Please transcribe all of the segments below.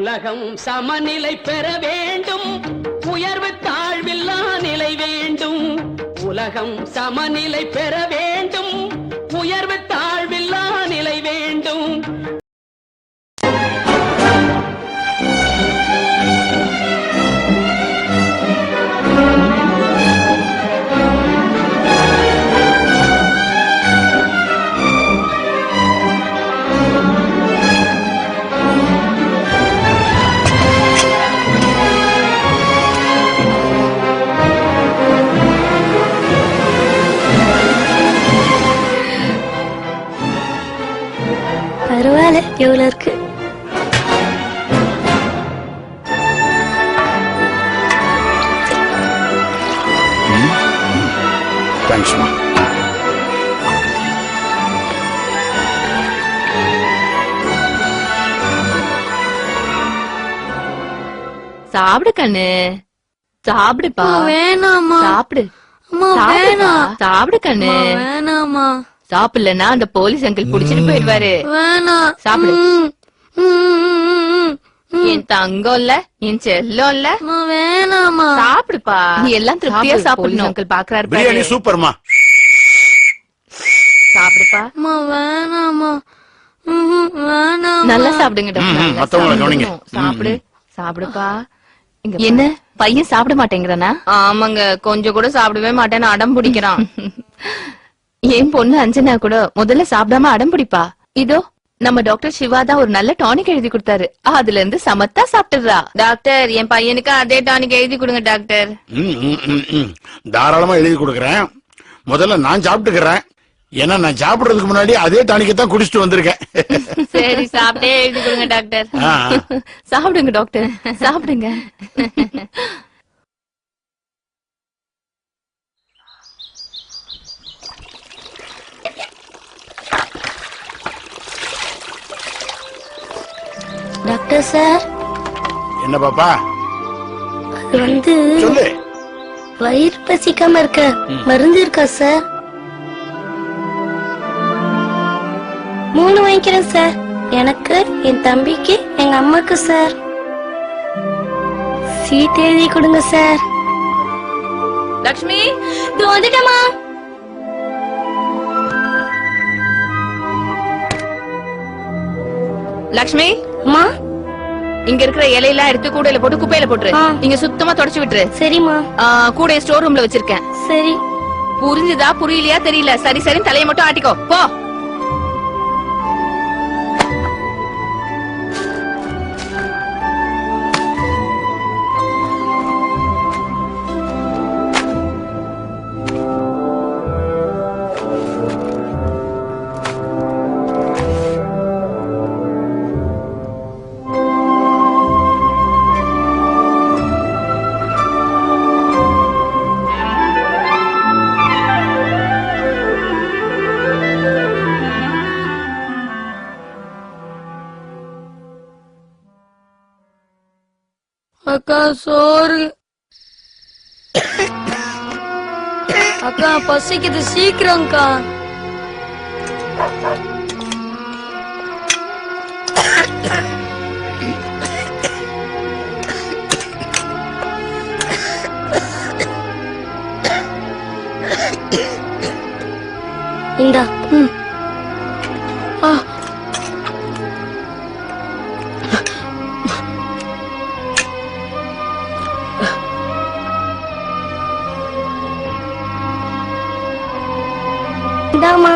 உலகம் சமநிலை பெற வேண்டும், உயர்வு தாழ்வில்லா நிலை வேண்டும். உலகம் சமநிலை பெற வேண்டும், உயர்வு தாழ்வில்லா நிலை வேண்டும். பரவாயில்ல, எவ்வளவு இருக்கு? தேங்க்ஸ்மா. சாப்பிடு கண்ணு, சாப்பிடுப்பா. வேணாமா. சாப்பிடு. வேணாம். சாப்பிடு கண்ணு. வேணாமா. சாப்பிடலன்னா அந்த போலீஸ் அங்கிள் புடிச்சிட்டு போயிடுவாரு. வேணாம். சாப்பிடு. என் தங்கம் இல்ல, என் செல்லம் இல்ல. வேணாமா. சாப்பிடுப்பா. நீ எல்லாம் திருப்தியா சாப்பிடணும். அங்கிள் பாக்குறாரு. பிரியாணி சூப்பர்மா. சாப்பிடுப்பா. வேணாமா. வேணாமா. நல்லா சாப்பிடுங்க. மத்தவங்கள கவனிங்க. சாப்பிடு. சாப்பிடுப்பா. என்ன பையன் சாப்பிட மாட்டேங்கிறானா? ஆமாங்க, கொஞ்சம் கூட சாப்பிடவே மாட்டேன்னு அடம் பிடிக்கிறான். என் பொண்ணு அஞ்சனா கூட முதல்ல சாப்பிடாம அடம் பிடிப்பா. இதோ நம்ம டாக்டர் சிவா தான் ஒரு நல்ல டானிக் எழுதி கொடுத்தாரு. அதுல இருந்து சமத்தா சாப்பிட்டுறா. டாக்டர், என் பையனுக்கு அதே டானிக் எழுதி கொடுங்க டாக்டர். தாராளமா எழுதி கொடுக்கறேன். முதல்ல நான் சாப்பிட்டுக்கிறேன். ஏன்னா நான் சாப்பிடுறதுக்கு முன்னாடி அதே டானிக்கை தான் குடிச்சிட்டு வந்திருக்கேன். சரி, சாப்பிட்டே எழுதி கொடுங்க டாக்டர். சாப்பிடுங்க டாக்டர், சாப்பிடுங்க. Doctor sir. என்ன பாப்பா? அது சொல்லு. வயிறு பசிக்காம இருக்க மருந்து இருக்கா சார்? 3 வாங்கிக்கிறேன் சார். எனக்கு, என் தம்பிக்கு, எங்க அம்மாக்கு சார். சீட் எழுதி கொடுங்க சார். லட்சுமி, வந்துட்டமா. லட்சுமி, அம்மா, இங்க இருக்கிற இலையெல்லாம் எடுத்து கூடையில போட்டு குப்பையில போட்டுரு. இங்க சுத்தமா தொடச்சு விட்டுரு. சரிம்மா. கூடைய ஸ்டோர் ரூம்ல வச்சிருக்கேன். சரி. புரிஞ்சுதா புரியலையா தெரியல. சரி சரி, தலையை மட்டும் ஆட்டிக்கோ போ. அக்கா சோறு. அக்கா பசிக்குது, சீக்கிரம்க்கா. இந்தா. இந்தாமா.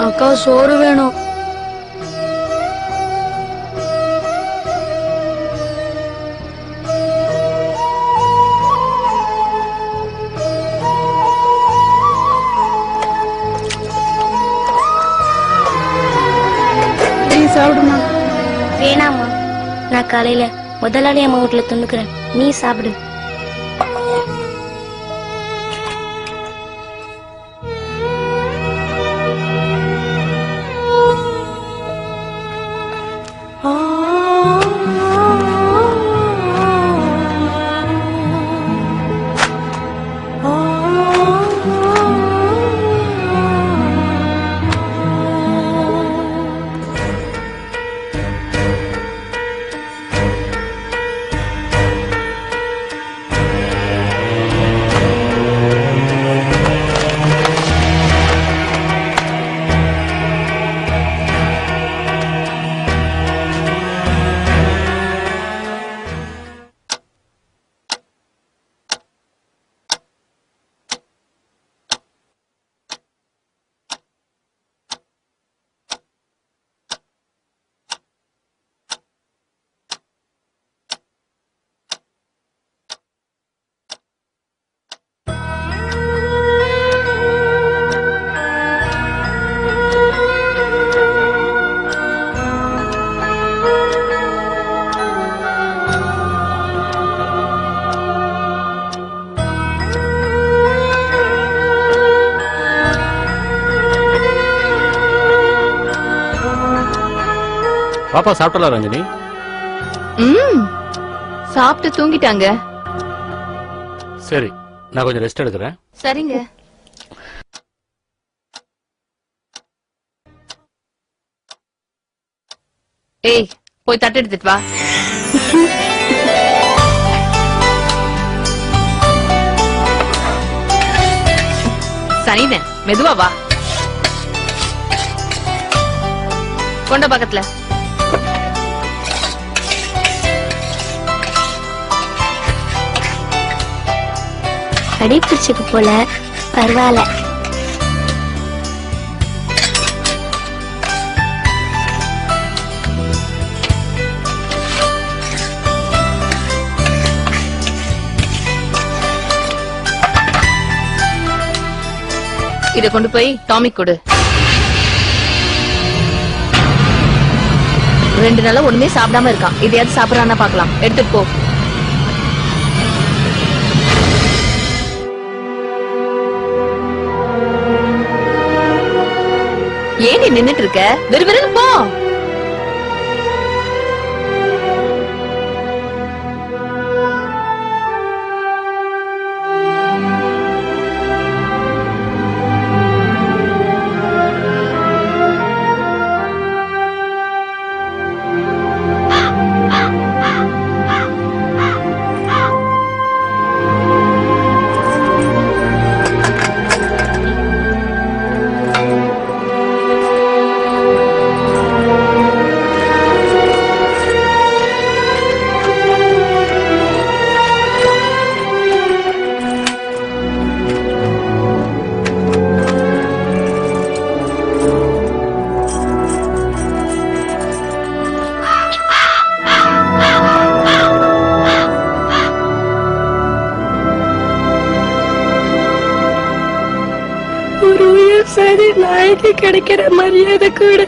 அக்கா சோறு வேணும். சாப்பிடுமா? வேணாமா, நான் காலையில முதலாளி அம்மா வீட்டுல துணுக்குறேன். நீ சாப்பிடு. பாப்பா சாப்பிட்டலாம் ரஞ்சினி. சாப்பிட்டு தூங்கிட்டாங்க. சரி, நான் கொஞ்சம் ரெஸ்ட் எடுக்கிறேன். சரிங்க. ஏய், போய் தட்டு எடுத்துட்டு வா. சரிண்ணே, மெதுவா வா. கொண்ட பக்கத்துல. அடிப்பிடிச்சுக்கு போல பரவாயில்ல. இத கொண்டு போய் டாமிக் கொடு. 2 நாளா ஒண்ணுமே சாப்பிடாம இருக்கான். இதையாவது சாப்பிடறானா பாக்கலாம். எடுத்துட்டு போ. ஏன் நீ நின்னுட்டு இருக்க? விறுவிறுன்னு போ. ஒரு உயர் சாதி நாய்க்கு கிடைக்கிற மரியாதை கூட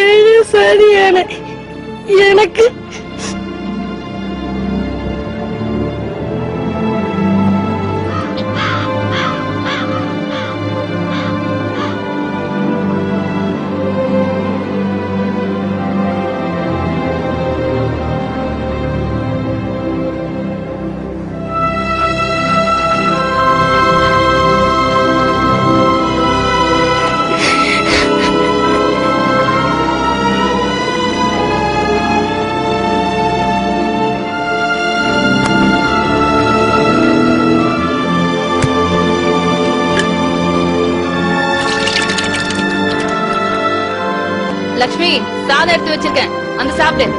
ஏழு சாதியான எனக்கு லட்சுமி, சாதம் எடுத்து வச்சிருக்கேன், அந்த சாப்பிடு.